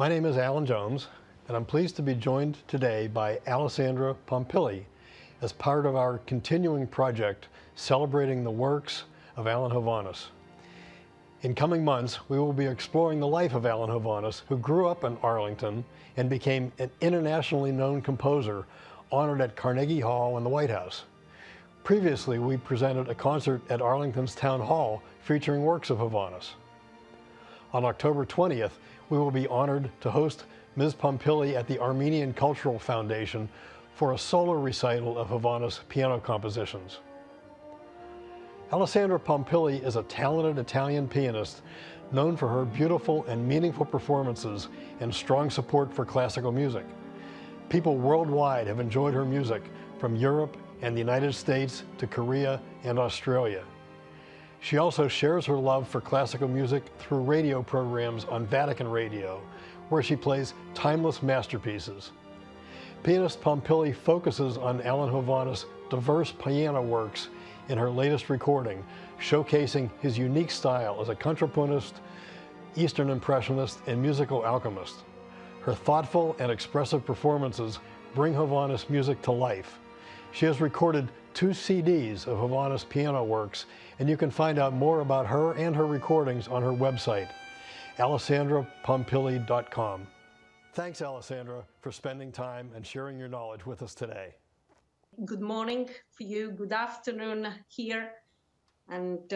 My name is Alan Jones, and I'm pleased to be joined today by Alessandra Pompili as part of our continuing project celebrating the works of Alan Hovhaness. In coming months, we will be exploring the life of Alan Hovhaness, who grew up in Arlington and became an internationally known composer honored at Carnegie Hall and the White House. Previously, we presented a concert at Arlington's Town Hall featuring works of Hovhaness. On October 20th, we will be honored to host Ms. Pompili at the Armenian Cultural Foundation for a solo recital of Hovhaness piano compositions. Alessandra Pompili is a talented Italian pianist known for her beautiful and meaningful performances and strong support for classical music. People worldwide have enjoyed her music, from Europe and the United States to Korea and Australia. She also shares her love for classical music through radio programs on Vatican Radio, where she plays timeless masterpieces. Pianist Pompili focuses on Alan Hovhaness' diverse piano works in her latest recording, showcasing his unique style as a contrapunist, Eastern Impressionist, and musical alchemist. Her thoughtful and expressive performances bring Hovhaness' music to life. She has recorded 2 CDs of Hovhaness piano works, and you can find out more about her and her recordings on her website, alessandrapompili.com. Thanks, Alessandra, for spending time and sharing your knowledge with us today. Good morning for you, good afternoon here. And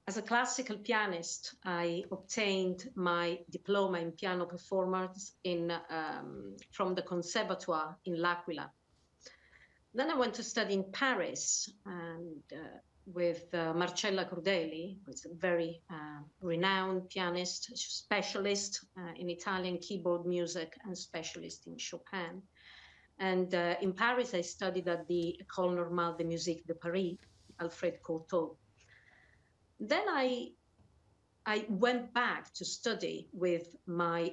as a classical pianist, I obtained my diploma in piano performance from the Conservatoire in L'Aquila. Then I went to study in Paris and with Marcella Crudeli, who is a very renowned pianist, specialist in Italian keyboard music and specialist in Chopin. And in Paris, I studied at the École Normale de Musique de Paris, Alfred Cortot. Then I went back to study with my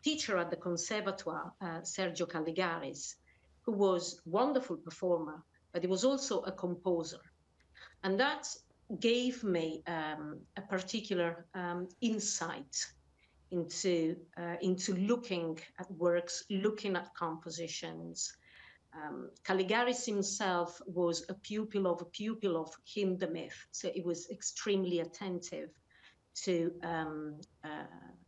teacher at the Conservatoire, Sergio Calligaris, who was a wonderful performer, but he was also a composer. And that gave me a particular insight into looking at works, looking at compositions. Calligaris himself was a pupil of Hindemith, so he was extremely attentive to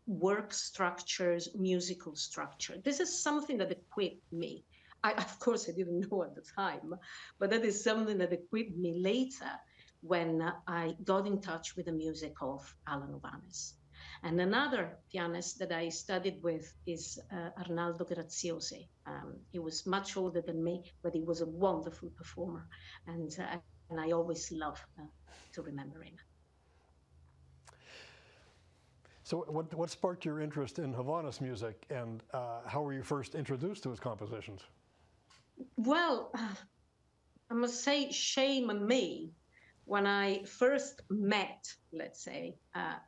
work structures, musical structure. This is something that equipped me. Of course, I didn't know at the time, but that is something that equipped me later when I got in touch with the music of Alan Hovhaness. And another pianist that I studied with is Arnaldo Graziosi. He was much older than me, but he was a wonderful performer. And I always love to remember him. So what sparked your interest in Hovhaness music, and how were you first introduced to his compositions? Well, I must say, shame on me. When I first met, let's say,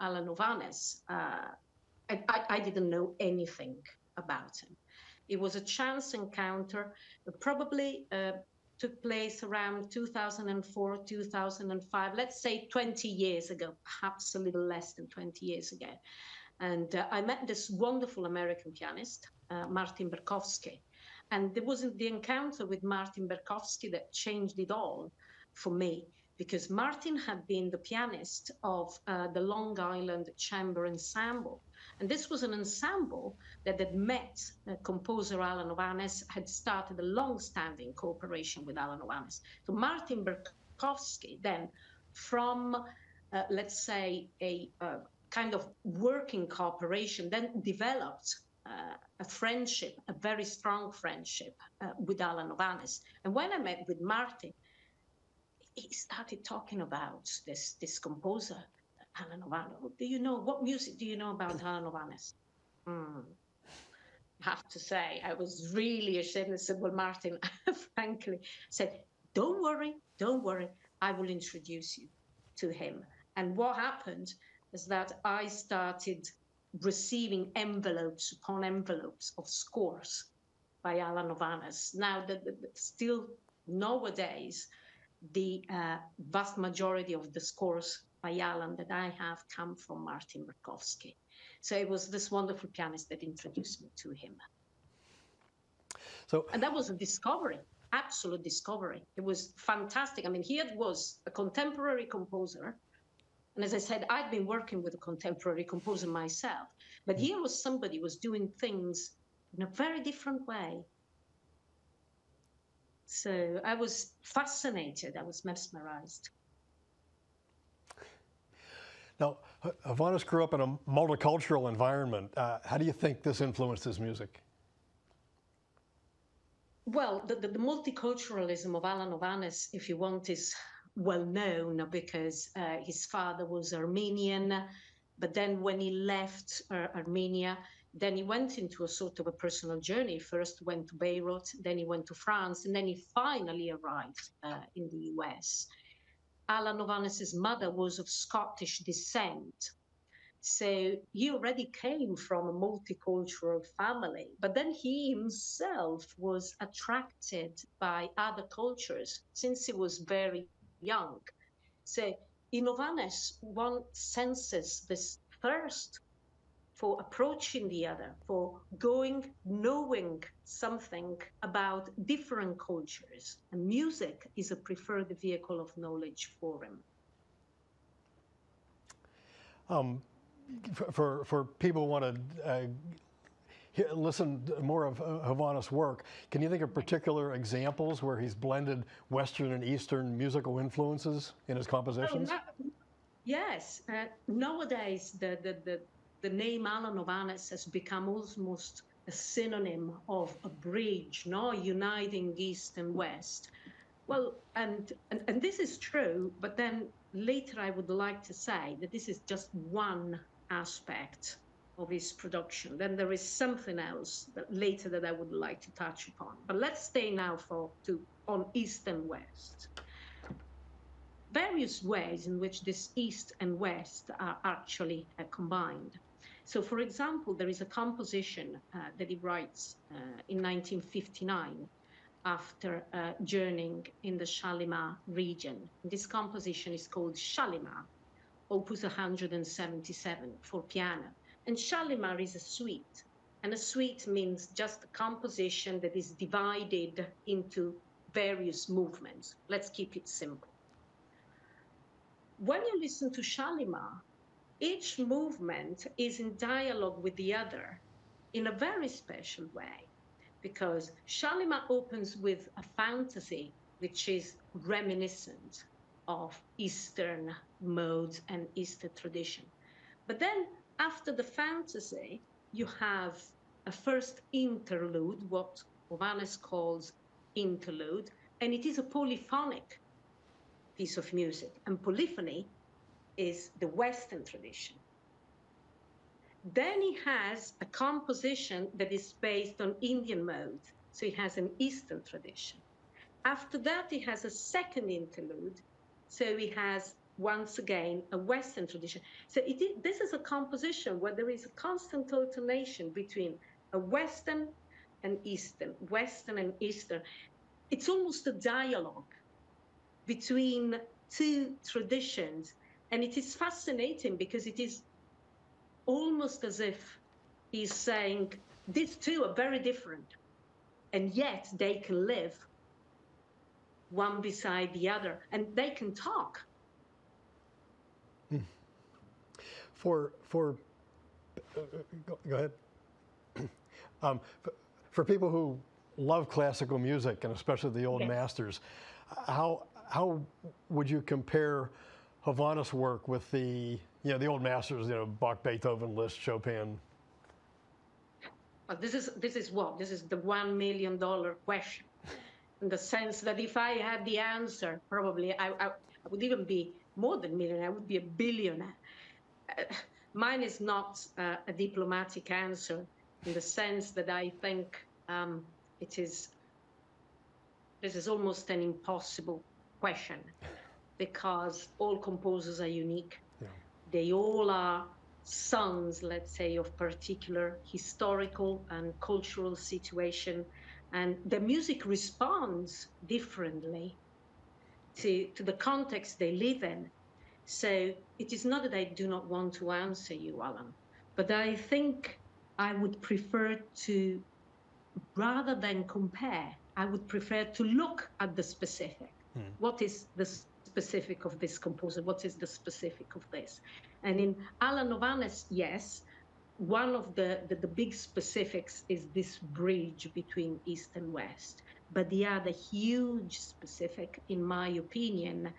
Alan Hovhaness, I didn't know anything about him. It was a chance encounter that probably took place around 2004, 2005, let's say 20 years ago, perhaps a little less than 20 years ago. And I met this wonderful American pianist, Martin Berkowski. And it wasn't the encounter with Martin Berkowski that changed it all for me, because Martin had been the pianist of the Long Island Chamber Ensemble. And this was an ensemble that had met composer Alan Hovhaness, had started a long-standing cooperation with Alan Hovhaness. So Martin Berkowski then, from, let's say, a kind of working cooperation, then developed a friendship, a very strong friendship with Alan Hovhaness. And when I met with Martin, he started talking about this composer, Alan Hovhaness. Do you know, what music do you know about Alan Hovhaness? I have to say, I was really ashamed. I said, well, Martin, frankly, said, don't worry, I will introduce you to him. And what happened is that I started receiving envelopes upon envelopes of scores by Alan Hovhaness. Now, still nowadays, the vast majority of the scores by Alan that I have come from Martin Berkowski. So it was this wonderful pianist that introduced me to him. So, and that was a discovery, absolute discovery. It was fantastic. I mean, he was a contemporary composer. And as I said, I'd been working with a contemporary composer myself. But here was somebody who was doing things in a very different way. So I was fascinated. I was mesmerized. Now, Hovhaness grew up in a multicultural environment. How do you think this influenced his music? Well, the multiculturalism of Alan Hovhaness, if you want, is well known because his father was Armenian, but then when he left Armenia, then he went into a sort of a personal journey. First went to Beirut, then he went to France, and then he finally arrived in the US. Alan Hovhaness's mother was of Scottish descent. So he already came from a multicultural family, but then he himself was attracted by other cultures since he was very young. So in Hovhaness, one senses this thirst for approaching the other, for going, knowing something about different cultures. And music is a preferred vehicle of knowledge for him. For people who want to listen more of Hovhaness' work, can you think of particular examples where he's blended Western and Eastern musical influences in his compositions? Yes. Nowadays, the name Alan Hovhaness has become almost a synonym of a bridge, no, uniting East and West. Well, and this is true, but then later I would like to say that this is just one aspect of his production. Then there is something else that later that I would like to touch upon. But let's stay now on East and West. Various ways in which this East and West are actually combined. So, for example, there is a composition that he writes in 1959 after journeying in the Shalimar region. This composition is called Shalimar, Opus 177 for piano. And Shalimar is a suite, and a suite means just a composition that is divided into various movements. Let's keep it simple. When you listen to Shalimar, each movement is in dialogue with the other in a very special way, because Shalimar opens with a fantasy which is reminiscent of Eastern modes and Eastern tradition. But then after the fantasy, you have a first interlude, what Hovhaness calls interlude, and it is a polyphonic piece of music. And polyphony is the Western tradition. Then he has a composition that is based on Indian mode, so he has an Eastern tradition. After that, he has a second interlude, so he has, once again, a Western tradition. So this is a composition where there is a constant alternation between a Western and Eastern, Western and Eastern. It's almost a dialogue between two traditions, and it is fascinating because it is almost as if he's saying, these two are very different, and yet they can live one beside the other, and they can talk. Go ahead. For people who love classical music, and especially the old masters, how would you compare Hovhaness' work with the old masters, Bach, Beethoven, Liszt, Chopin? This is the $1 million question, in the sense that if I had the answer, probably I would even be more than millionaire. I would be a billionaire. Mine is not a diplomatic answer, in the sense that I think this is almost an impossible question, because all composers are unique. Yeah. They all are sons, let's say, of particular historical and cultural situation, and the music responds differently to the context they live in. So it is not that I do not want to answer you, Alan, But I think I would prefer to, rather than compare, I would prefer to look at the specific. What is the specific of this composer? What is the specific of this? And in Alan Hovhaness, yes, one of the big specifics is this bridge between East and West. But the other huge specific, in my opinion,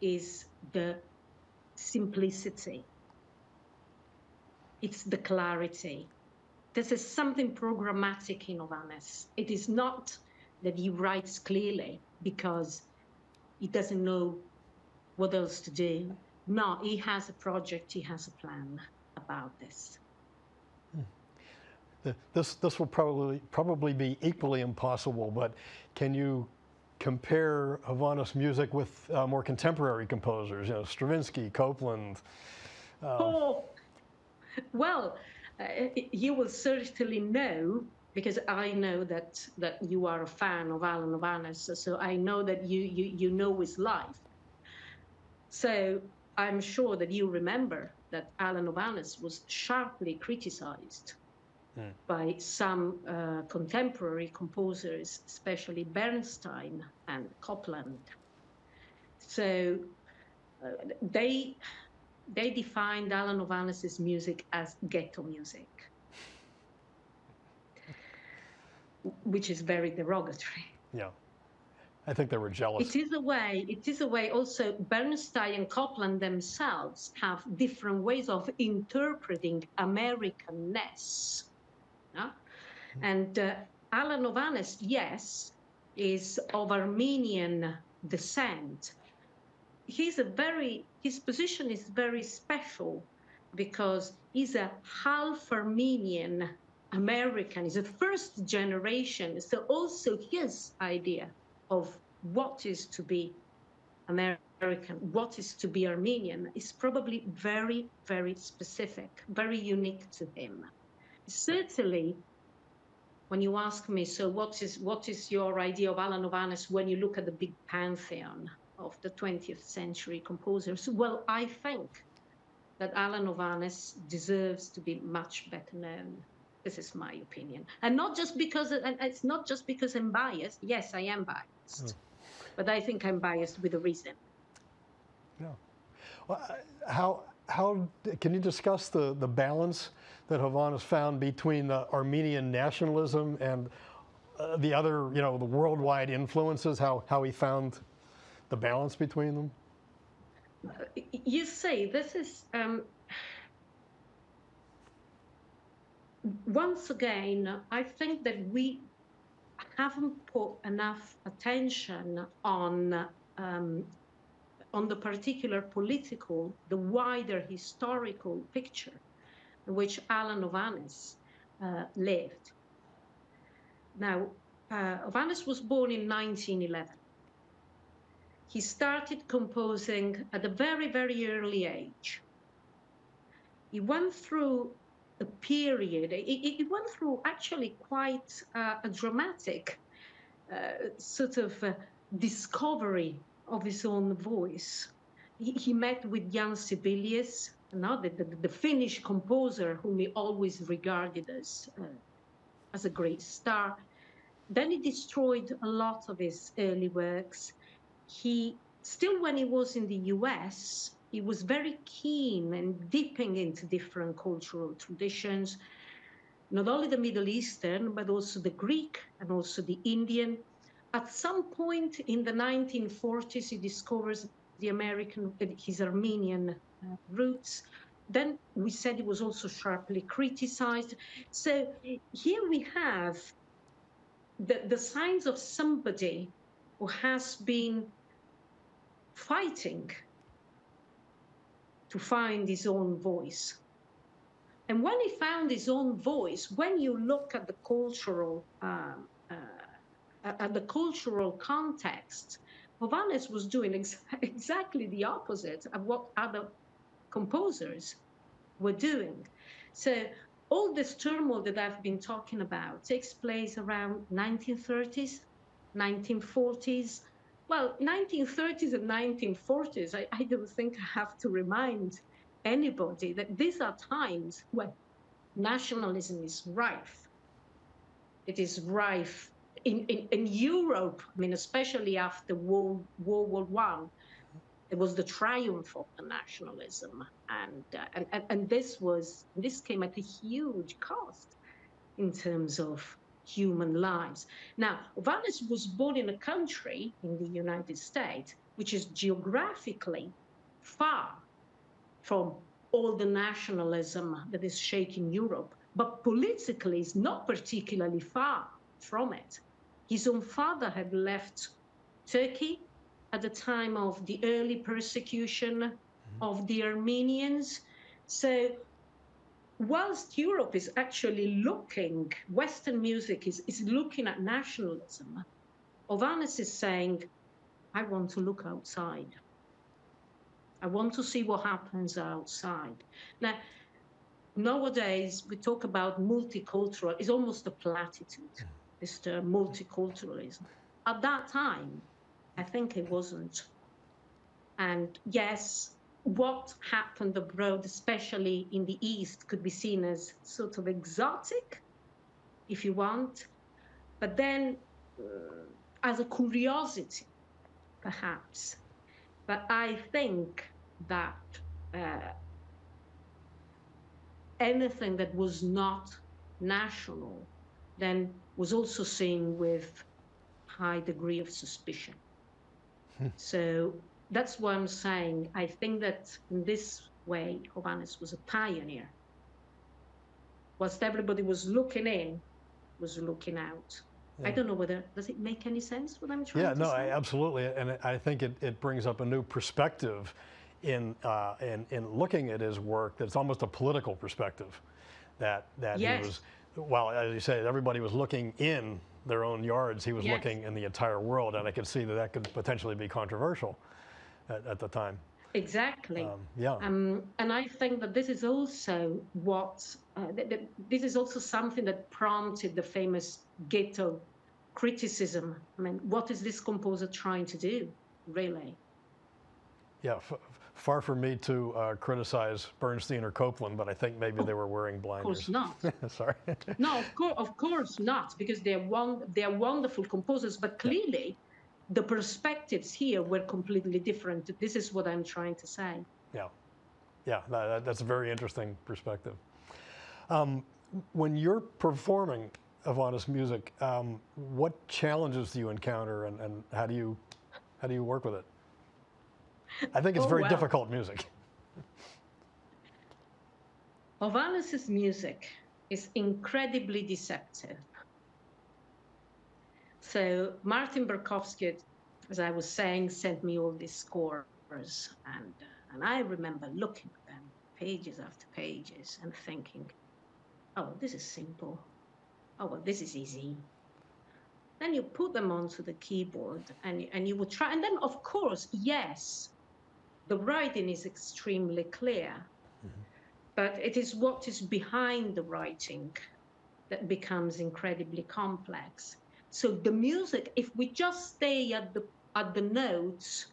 is the simplicity. It's the clarity. This is something programmatic in Hovhaness. It is not that he writes clearly because he doesn't know what else to do. No, he has a project, he has a plan about this. This will probably be equally impossible, but can you compare Hovhaness' music with more contemporary composers, you know, Stravinsky, Copland? Oh, well, you will certainly know, because I know that you are a fan of Alan Hovhaness, so I know that you know his life. So I'm sure that you remember that Alan Hovhaness was sharply criticized by some contemporary composers, especially Bernstein and Copland. So they defined Alan Hovhaness's music as ghetto music, which is very derogatory. Yeah, I think they were jealous. It is a way also Bernstein and Copland themselves have different ways of interpreting Americanness. Yeah? And Alan Hovhaness, yes, is of Armenian descent. His position is very special because he's a half Armenian American. He's a first generation. So also his idea of what is to be American, what is to be Armenian, is probably very, very specific, very unique to him. Certainly, when you ask me, so what is your idea of Alan Hovhaness when you look at the big pantheon of the 20th century composers? Well, I think that Alan Hovhaness deserves to be much better known. This is my opinion. And not just because, and it's not just because I'm biased. Yes, I am biased. But I think I'm biased with a reason. Yeah. Well, how can you discuss the balance that Hovhaness found between the Armenian nationalism and the other, you know, the worldwide influences, how he found the balance between them? You see, this is, once again, I think that we haven't put enough attention on the particular political, the wider historical picture in which Alan Hovhaness lived. Now, Hovhaness was born in 1911. He started composing at a very, very early age. He went through a period, he went through actually quite a dramatic sort of discovery of his own voice. He met with Jan Sibelius, the Finnish composer whom he always regarded as a great star. Then he destroyed a lot of his early works. Still when he was in the US, he was very keen and dipping into different cultural traditions, not only the Middle Eastern, but also the Greek and also the Indian. At some point in the 1940s, he discovers his Armenian roots. Then we said he was also sharply criticized. So here we have the signs of somebody who has been fighting to find his own voice. And when he found his own voice, when you look at the cultural context, Hovhaness was doing exactly the opposite of what other composers were doing. So all this turmoil that I've been talking about takes place around 1930s, 1940s. Well, 1930s and 1940s, I don't think I have to remind anybody that these are times when nationalism is rife. It is rife in Europe. I mean, especially after World War One, it was the triumph of the nationalism, and this came at a huge cost in terms of human lives. Now, Hovhaness was born in a country in the United States which is geographically far from all the nationalism that is shaking Europe, but politically is not particularly far from it. His own father had left Turkey at the time of the early persecution of the Armenians. So whilst Europe is actually looking, Western music is looking at nationalism, Hovhaness is saying, I want to look outside. I want to see what happens outside. Now, nowadays, we talk about multicultural. It's almost a platitude, this term, multiculturalism. At that time, I think it wasn't. And yes, what happened abroad, especially in the East, could be seen as sort of exotic, if you want, but then as a curiosity, perhaps. But I think that anything that was not national then was also seen with high degree of suspicion. So that's why I'm saying I think that in this way, Hovhaness was a pioneer. Whilst everybody was looking in, was looking out. Yeah. I don't know whether, does it make any sense what I'm trying to say? Yeah, no, absolutely. And I think it brings up a new perspective in looking at his work that's almost a political perspective. That yes. He was, well, as you say, everybody was looking in their own yards. He was yes. looking in the entire world, and I could see that could potentially be controversial at the time. Exactly. Yeah. And I think that this is also what, this is also something that prompted the famous ghetto criticism. I mean, what is this composer trying to do, really? Yeah, far from me to criticize Bernstein or Copland, but I think maybe they were wearing blinders. Of course not. Sorry. No, of course not, because they are wonderful composers, but clearly the perspectives here were completely different. This is what I'm trying to say. Yeah, yeah, that's a very interesting perspective. When you're performing Hovhaness music, what challenges do you encounter, and how do you work with it? I think it's very difficult music. Hovhaness's music is incredibly deceptive. So Martin Berkowski, as I was saying, sent me all these scores, and I remember looking at them, pages after pages, and thinking, oh, this is simple. Oh, well, this is easy. Then you put them onto the keyboard, and you would try, and then, of course, yes, the writing is extremely clear, but it is what is behind the writing that becomes incredibly complex. So the music, if we just stay at the notes,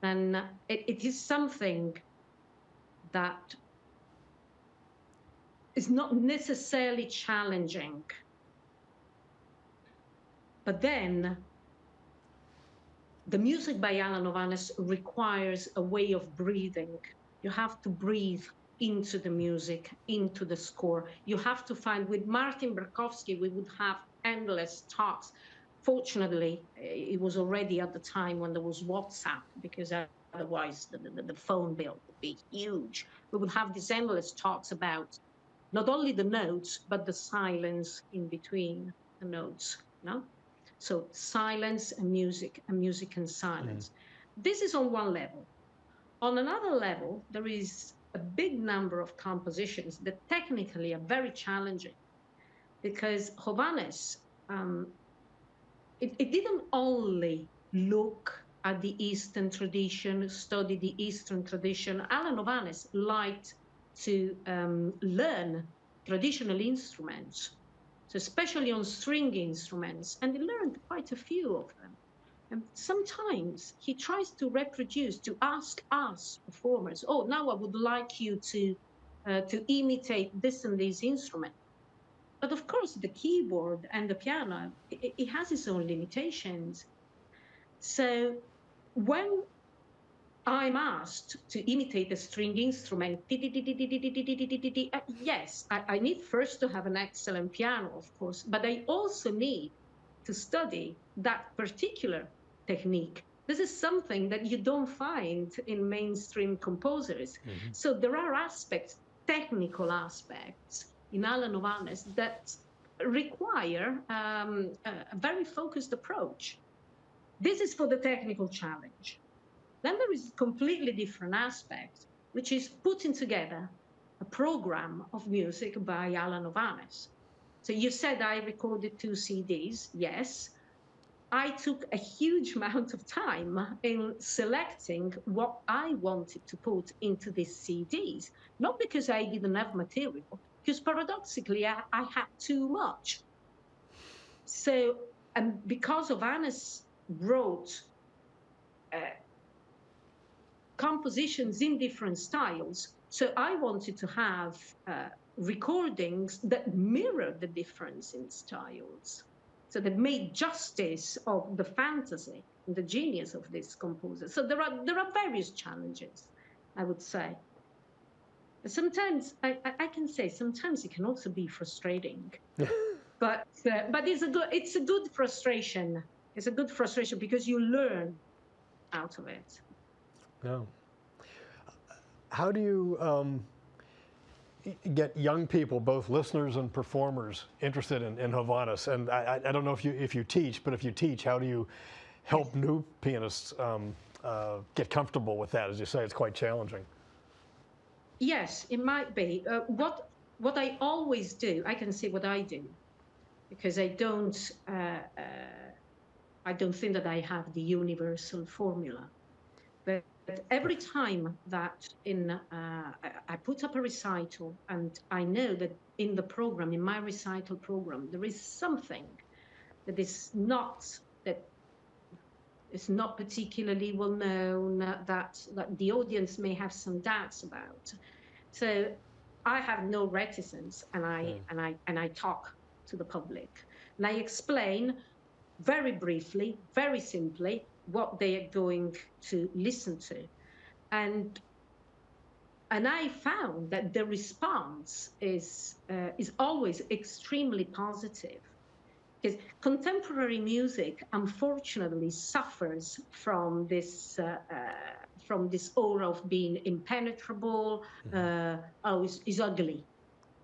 then it is something that is not necessarily challenging. But then the music by Alan Hovhaness requires a way of breathing. You have to breathe into the music, into the score. You have to find, with Martin Berkowski, we would have endless talks. Fortunately, it was already at the time when there was WhatsApp, because otherwise the phone bill would be huge. We would have these endless talks about not only the notes, but the silence in between the notes, no? So silence and music and silence. This is on one level. On another level, there is a big number of compositions that technically are very challenging, because Hovhaness, it didn't only look at the Eastern tradition, study the Eastern tradition. Alan Hovhaness liked to learn traditional instruments, so especially on string instruments, and he learned quite a few of them. And sometimes he tries to reproduce, to ask us performers, oh, now I would like you to to imitate this and this instrument. But of course, the keyboard and the piano, it has its own limitations. So when I'm asked to imitate a string instrument, yes, I need first to have an excellent piano, of course, but I also need to study that particular technique. This is something that you don't find in mainstream composers. Mm-hmm. So there are aspects, technical aspects in Alan Hovhaness that require a very focused approach. This is for the technical challenge. Then there is a completely different aspect, which is putting together a program of music by Alan Hovhaness. So you said I recorded 2 CDs. Yes. I took a huge amount of time in selecting what I wanted to put into these CDs, not because I didn't have material, because paradoxically, I had too much. So, and because Hovhaness wrote compositions in different styles, so I wanted to have recordings that mirrored the difference in styles, so that made justice of the fantasy and the genius of this composer. So there are various challenges, I would say. Sometimes I can say sometimes it can also be frustrating, but it's a good frustration. It's a good frustration because you learn out of it. Yeah. How do you get young people, both listeners and performers, interested in Hovhaness? And I don't know if you teach, but if you teach, how do you help new pianists get comfortable with that? As you say, it's quite challenging. Yes, it might be. What I always do, I can say what I do, because I don't think that I have the universal formula. But every time that I put up a recital, and I know that in the program, in my recital program, there is something that is not particularly well known, that the audience may have some doubts about. So I have no reticence, and I talk to the public, and I explain very briefly, very simply, what they are going to listen to. And I found that the response is always extremely positive, because contemporary music, unfortunately, suffers from this aura of being impenetrable. It's ugly.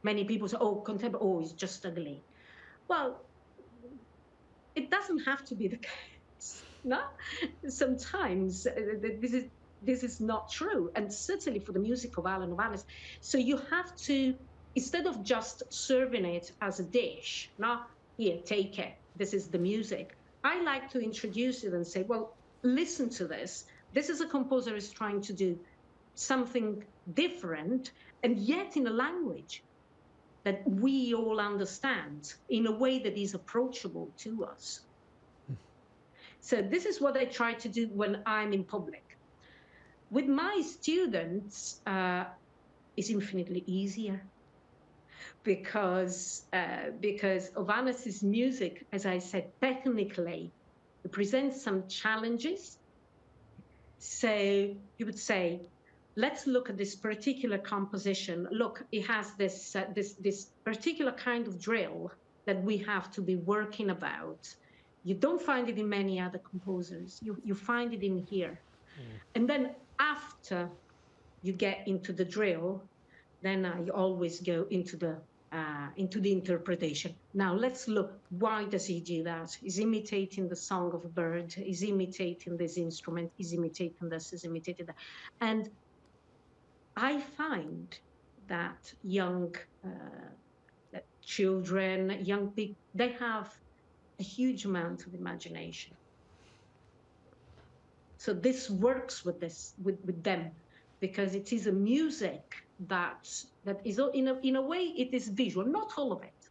Many people say, "Oh, contemporary, it's just ugly." Well, it doesn't have to be the case. No, sometimes this is not true, and certainly for the music of Alan Hovhaness. So you have to, instead of just serving it as a dish, no, here, take it, this is the music, I like to introduce it and say, well, listen to this. This is a composer who's trying to do something different, and yet in a language that we all understand, in a way that is approachable to us. So this is what I try to do when I'm in public. With my students, it's infinitely easier, because Hovhaness's music, as I said, technically, it presents some challenges. So you would say, let's look at this particular composition. Look, it has this particular kind of drill that we have to be working about. You don't find it in many other composers. You find it in here. And then after you get into the drill, then I always go into the interpretation. Now let's look, why does he do that? He's imitating the song of a bird, he's imitating this instrument, he's imitating this, he's imitating that. And I find that young children, young people, they have a huge amount of imagination. So this works with them, because it is a music that is, in a way, it is visual. Not all of it.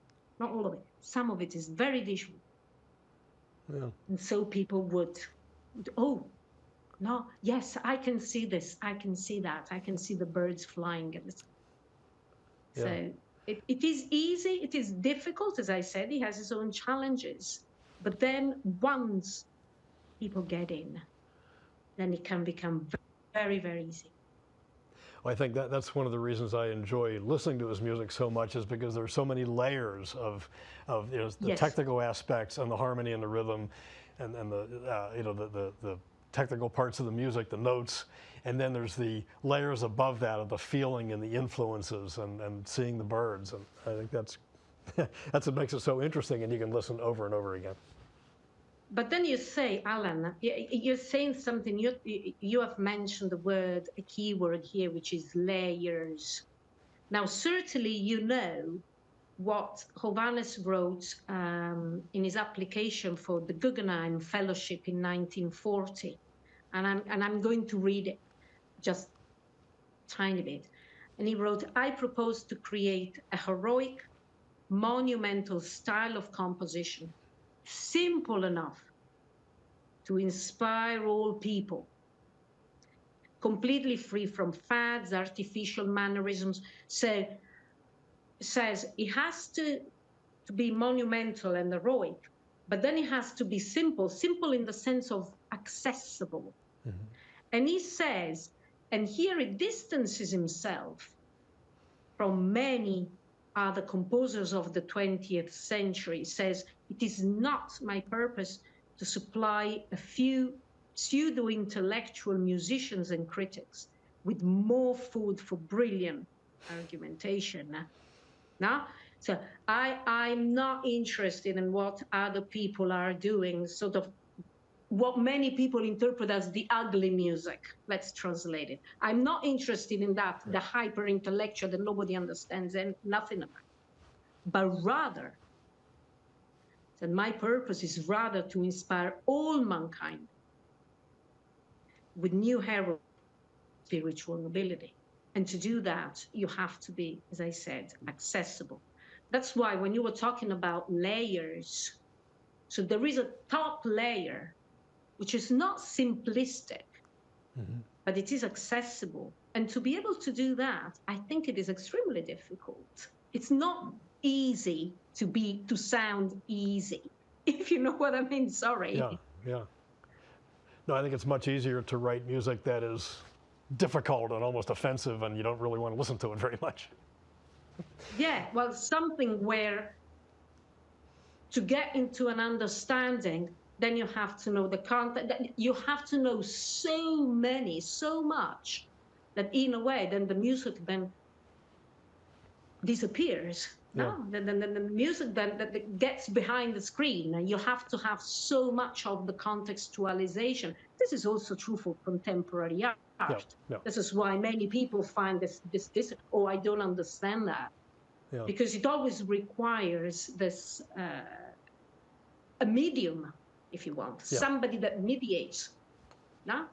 Some of it is very visual. Yeah. And so people would, oh, no, yes, I can see this, I can see that, I can see the birds flying. Yeah. So it is easy, it is difficult, as I said, he has his own challenges. But then once people get in, then it can become very, very easy. Well, I think that's one of the reasons I enjoy listening to his music so much, is because there's so many layers of you know, the Yes. technical aspects and the harmony and the rhythm, and the you know, the technical parts of the music, the notes, and then there's the layers above that of the feeling and the influences and seeing the birds, and I think that's that's what makes it so interesting, and you can listen over and over again. But then you say, Alan, you're saying something, you have mentioned the word, a key word here, which is layers. Now, certainly you know what Hovhaness wrote in his application for the Guggenheim Fellowship in 1940. And I'm going to read it just a tiny bit. And he wrote, I propose to create a heroic, monumental style of composition, simple enough to inspire all people, completely free from fads, artificial mannerisms. So says it has to be monumental and heroic, but then it has to be simple in the sense of accessible. Mm-hmm. And he says, and here he distances himself from many other composers of the 20th century, says, it is not my purpose to supply a few pseudo-intellectual musicians and critics with more food for brilliant argumentation. No? So I'm not interested in what other people are doing, sort of what many people interpret as the ugly music. Let's translate it. I'm not interested in that, the hyper-intellectual that nobody understands and nothing about. But rather, that my purpose is rather to inspire all mankind with new heroes, spiritual nobility. And to do that, you have to be, as I said, accessible. That's why when you were talking about layers, so there is a top layer, which is not simplistic, mm-hmm. but it is accessible. And to be able to do that, I think it is extremely difficult. It's not easy to sound easy, if you know what I mean, sorry. Yeah, yeah. No, I think it's much easier to write music that is difficult and almost offensive, and you don't really want to listen to it very much. Yeah, well, something where to get into an understanding, then you have to know the content, you have to know so much, that in a way, then the music then disappears. Yeah. No, then the music that gets behind the screen, and you have to have so much of the contextualization. This is also true for contemporary art. Yeah. Yeah. This is why many people find this, oh, I don't understand that. Yeah. Because it always requires this, a medium, if you want, yeah. somebody that mediates. No?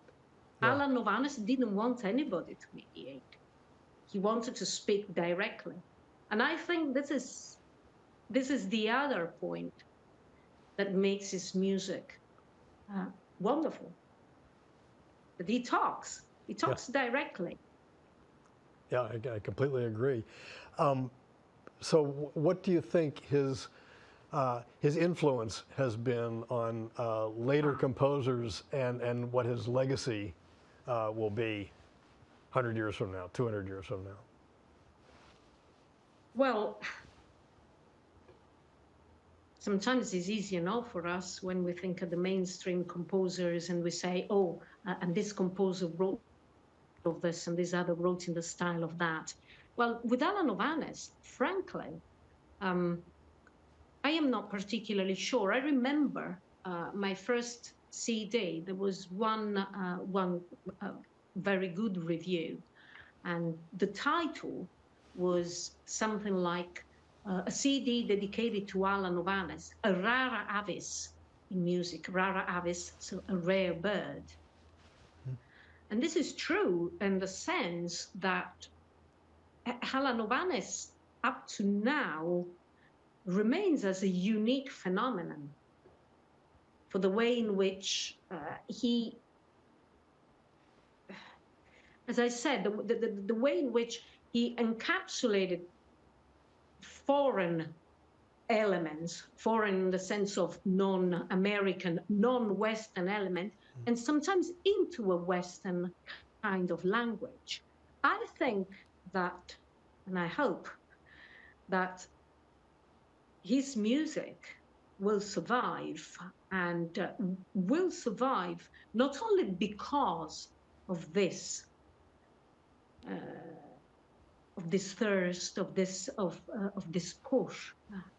Yeah. Alan Hovhaness didn't want anybody to mediate. He wanted to speak directly. And I think this is the other point that makes his music wonderful. That he talks yeah. directly. Yeah, I completely agree. So what do you think his influence has been on later composers, and what his legacy will be 100 years from now, 200 years from now? Well, sometimes it's easy enough for us when we think of the mainstream composers and we say, oh, and this composer wrote of this and this other wrote in the style of that. Well, with Alan Hovhaness, frankly, I am not particularly sure. I remember my first CD, there was one very good review, and the title was something like a CD dedicated to Alan Hovhaness, a rara avis in music, rara avis, so a rare bird. Mm. And this is true in the sense that Alan Hovhaness, up to now, remains as a unique phenomenon for the way in which he, as I said, the way in which he encapsulated foreign elements, foreign in the sense of non-American, non-Western element, and sometimes into a Western kind of language. I think that, and I hope that his music will survive, and will survive not only because of this thirst, of this push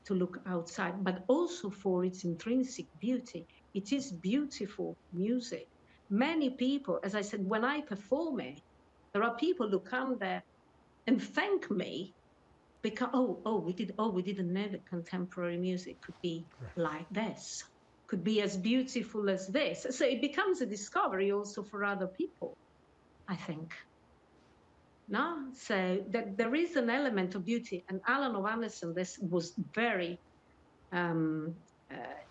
to look outside, but also for its intrinsic beauty. It is beautiful music. Many people, as I said, when I perform it, there are people who come there and thank me because we didn't know that contemporary music could be like this, could be as beautiful as this. So it becomes a discovery also for other people, I think. No, so that there is an element of beauty, and Alan Hovhaness in this was very.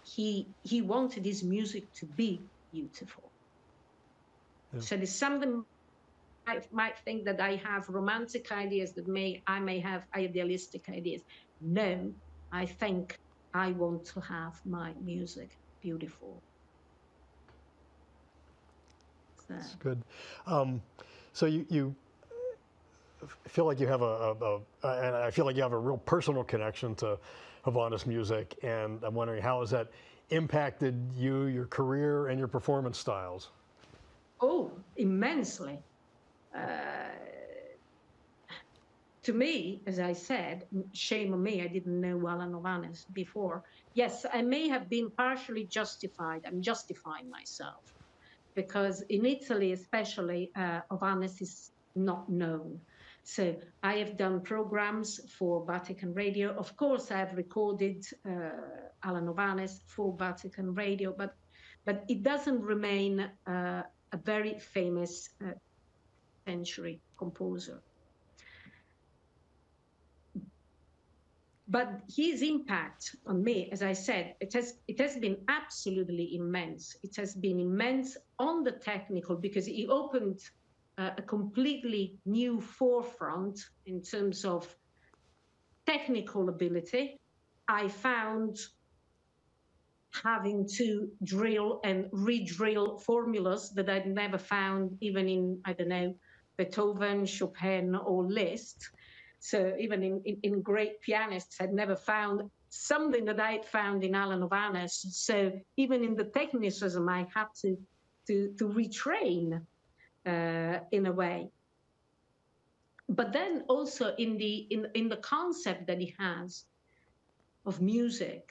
He wanted his music to be beautiful. Yeah. So there's something I might think that I have romantic ideas, that I may have idealistic ideas. No, I think I want to have my music beautiful. So. That's good. So you feel like you have and I feel like you have a real personal connection to Hovhaness music, and I'm wondering, how has that impacted you, your career, and your performance styles? Oh, immensely. To me, as I said, shame on me, I didn't know Alan Hovhaness before. Yes, I may have been partially justified. I'm justifying myself, because in Italy, especially, Hovhaness is not known. So I have done programs for Vatican Radio. Of course, I have recorded Alan Hovhaness for Vatican Radio, but it doesn't remain a very famous century composer. But his impact on me, as I said, it has been absolutely immense. It has been immense on the technical, because he opened a completely new forefront in terms of technical ability. I found having to drill and re-drill formulas that I'd never found even in, I don't know, Beethoven, Chopin, or Liszt. So even in great pianists, I'd never found something that I'd found in Alan Hovhaness. So even in the technicism, I had to retrain in a way. But then also in the concept that he has of music.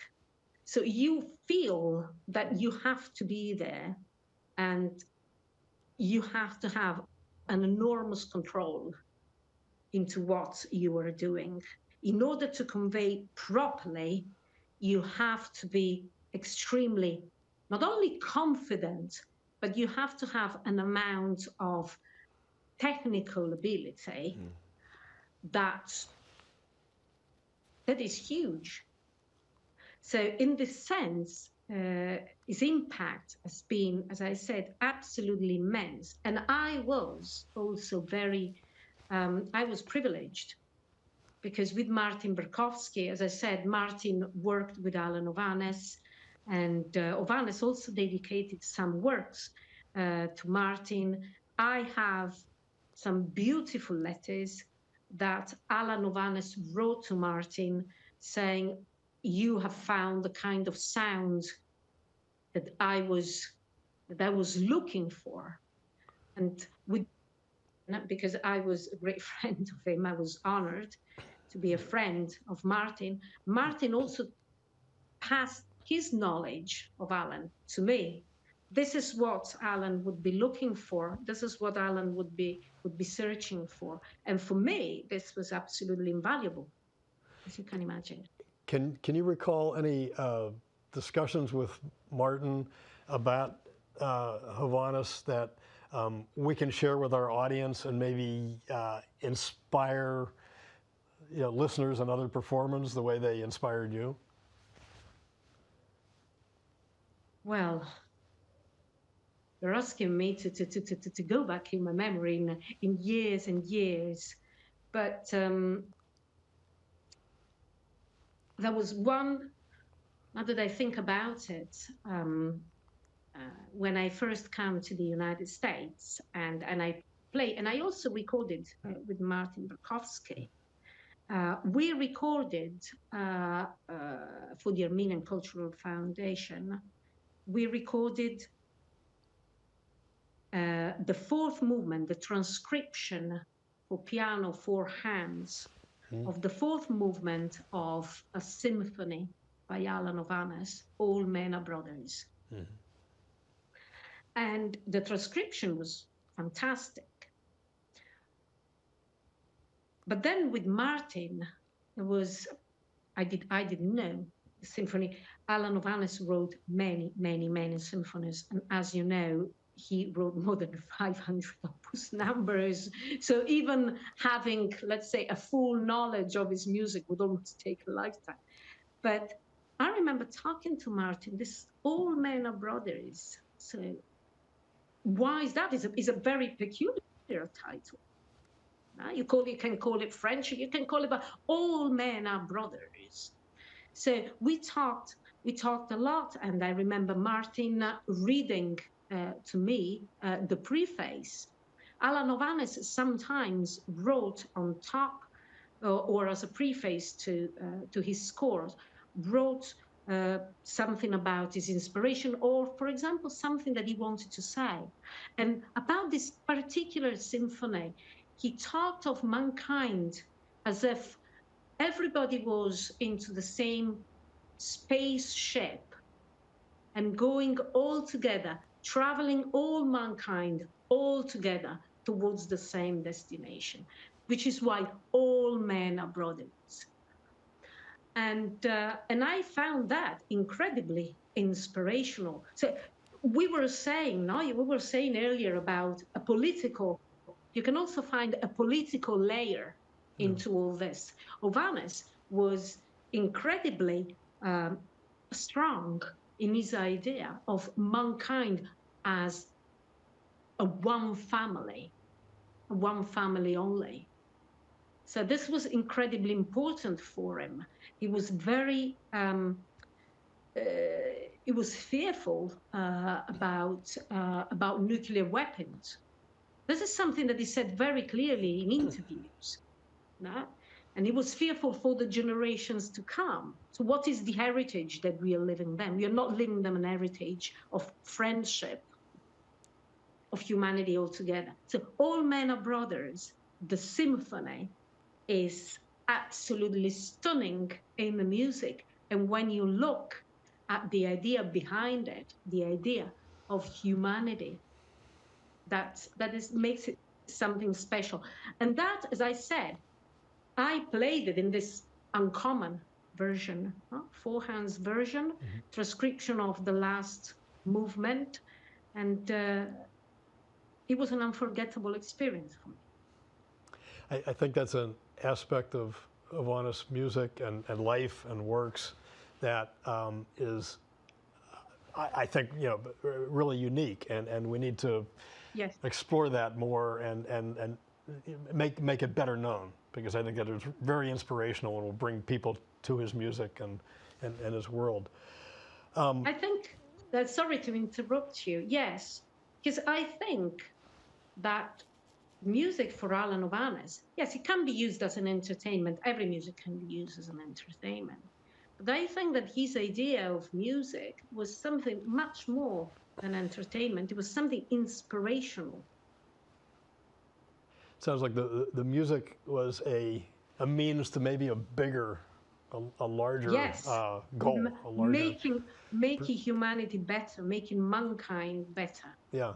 So you feel that you have to be there, and you have to have an enormous control into what you are doing. In order to convey properly, you have to be extremely, not only confident, but you have to have an amount of technical ability that is huge. So in this sense, his impact has been, as I said, absolutely immense. And I was also I was privileged, because with Martin Berkowski, as I said, Martin worked with Alan Hovhaness, and Hovhaness also dedicated some works to Martin. I have some beautiful letters that Alan Hovhaness wrote to Martin, saying, "You have found the kind of sound that I was looking for." And because I was a great friend of him, I was honored to be a friend of Martin. Martin also passed his knowledge of Alan to me. This is what Alan would be looking for. This is what Alan would be searching for. And for me, this was absolutely invaluable, as you can imagine. Can you recall any discussions with Martin about Hovhaness that we can share with our audience, and maybe inspire listeners and other performers the way they inspired you? Well, you're asking me to go back in my memory in years and years, but there was one, now that I think about it, when I first came to the United States, and I played, and I also recorded with Martin Berkowski. We recorded for the Armenian Cultural Foundation, we recorded the fourth movement, the transcription for piano, four hands, of the fourth movement of a symphony by Hovhaness, All Men Are Brothers. And the transcription was fantastic. But then with Martin, it was, I didn't know the symphony. Hovhaness wrote many, many, many symphonies. And as you know, he wrote more than 500 opus numbers. So even having, let's say, a full knowledge of his music would almost take a lifetime. But I remember talking to Martin, this All Men Are Brothers. So why is that? Is a very peculiar title. You can call it French, you can call it, but All Men Are Brothers. So we talked a lot, and I remember Martin reading to me the preface. Hovhaness sometimes wrote on top or as a preface to his scores, wrote something about his inspiration, or, for example, something that he wanted to say. And about this particular symphony, he talked of mankind as if everybody was into the same spaceship and going all together, traveling all mankind all together towards the same destination, which is why all men are brothers. And I found that incredibly inspirational. So we were saying earlier about a political, you can also find a political layer into all this. Hovhaness was incredibly strong in his idea of mankind as a one family only. So this was incredibly important for him. He was very, he was fearful about nuclear weapons. This is something that he said very clearly in interviews. No? And he was fearful for the generations to come. So what is the heritage that we are living them? We are not living them an heritage of friendship, of humanity altogether. So All Men Are Brothers, the symphony, is absolutely stunning in the music. And when you look at the idea behind it, the idea of humanity, that makes it something special. And that, as I said, I played it in this uncommon version, four hands version, transcription of the last movement. And it was an unforgettable experience for me. I think that's an aspect of Hovhaness' music and life and works that is, I think, really unique, and we need to explore that more and make it better known, because I think that it's very inspirational and will bring people to his music and his world. I think, sorry to interrupt you, yes, because I think that music for Hovhaness, yes, it can be used as an entertainment. Every music can be used as an entertainment. But I think that his idea of music was something much more than entertainment. It was something inspirational. Sounds like the music was a means to maybe a bigger, a larger goal. A larger making humanity better, making mankind better. Yeah.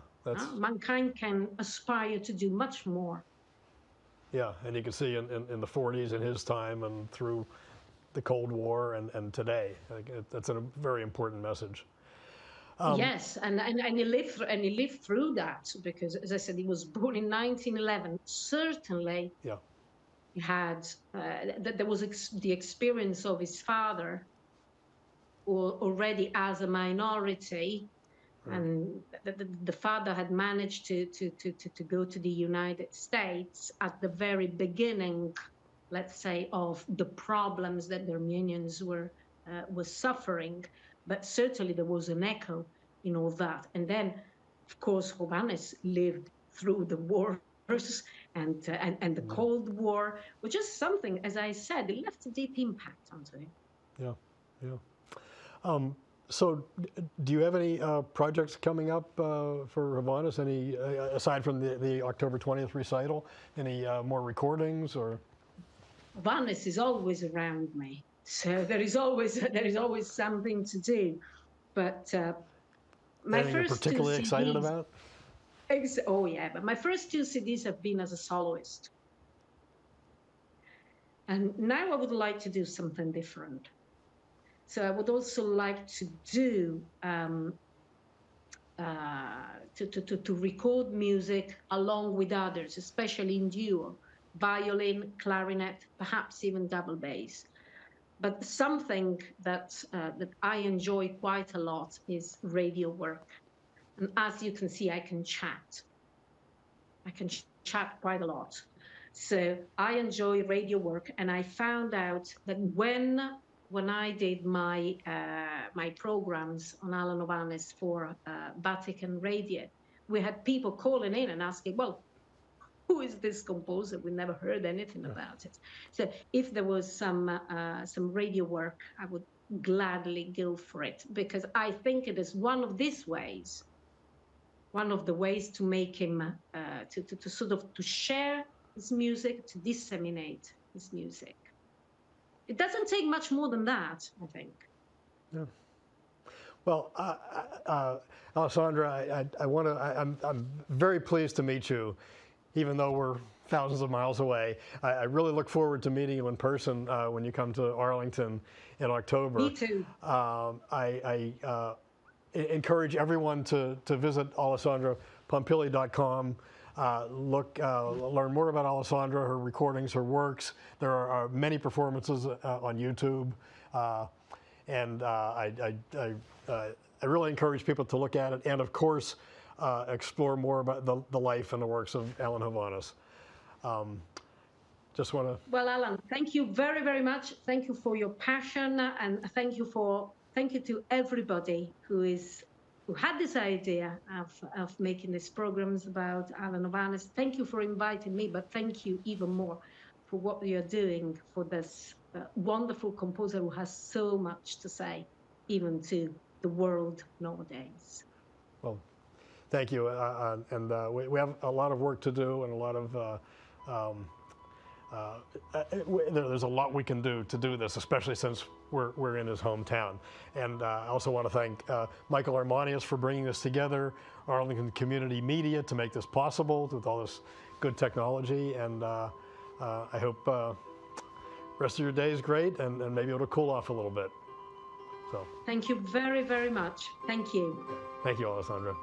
Mankind can aspire to do much more. Yeah, and you can see in the 40s, in his time, and through the Cold War and today. That's a very important message. Yes, and he lived through that, because, as I said, he was born in 1911. Certainly, he had there was the experience of his father, already as a minority. And the father had managed to go to the United States at the very beginning let's say, of the problems that the Armenians were suffering, but certainly there was an echo in all that. And then, of course, Hovhaness lived through the wars and the Cold War, which is something, as I said, it left a deep impact onto him. Yeah, yeah. So, do you have any projects coming up for Hovhaness? Any aside from the October 20th recital? Any more recordings or? Hovhaness is always around me, so there is always something to do. But my Anything you're first particularly two excited CDs, about? Oh yeah, but my first two CDs have been as a soloist, and now I would like to do something different. So I would also like to do to record music along with others, especially in duo, violin, clarinet, perhaps even double bass. But something that I enjoy quite a lot is radio work. And as you can see, I can chat. I can chat quite a lot. So I enjoy radio work, and I found out that when I did my my programs on Hovhaness for Vatican Radio, we had people calling in and asking, well, who is this composer? We never heard anything about it. So if there was some radio work, I would gladly go for it, because I think it is one of these ways, one of the ways to make him, to sort of to share his music, to disseminate his music. It doesn't take much more than that, I think. Yeah. Well, Alessandra, I'm very pleased to meet you, even though we're thousands of miles away. I really look forward to meeting you in person when you come to Arlington in October. Me too. I encourage everyone to visit AlessandroPompili.com. Learn more about Alessandra, her recordings, her works. There are many performances on YouTube, and I really encourage people to look at it, and of course, explore more about the life and the works of Alan Hovhaness. Just want to. Well, Alan, thank you very, very much. Thank you for your passion, and thank you to everybody who had this idea of making these programs about Alan Hovhaness. Thank you for inviting me, but thank you even more for what you're doing for this wonderful composer who has so much to say, even to the world nowadays. Well, thank you, and we have a lot of work to do, and a lot of there's a lot we can do to do this, especially since we're in his hometown. And I also want to thank Michael Armanius for bringing this together, Arlington Community Media to make this possible with all this good technology. And I hope rest of your day is great, and maybe it'll cool off a little bit. So. Thank you very, very much. Thank you. Thank you, Alessandra.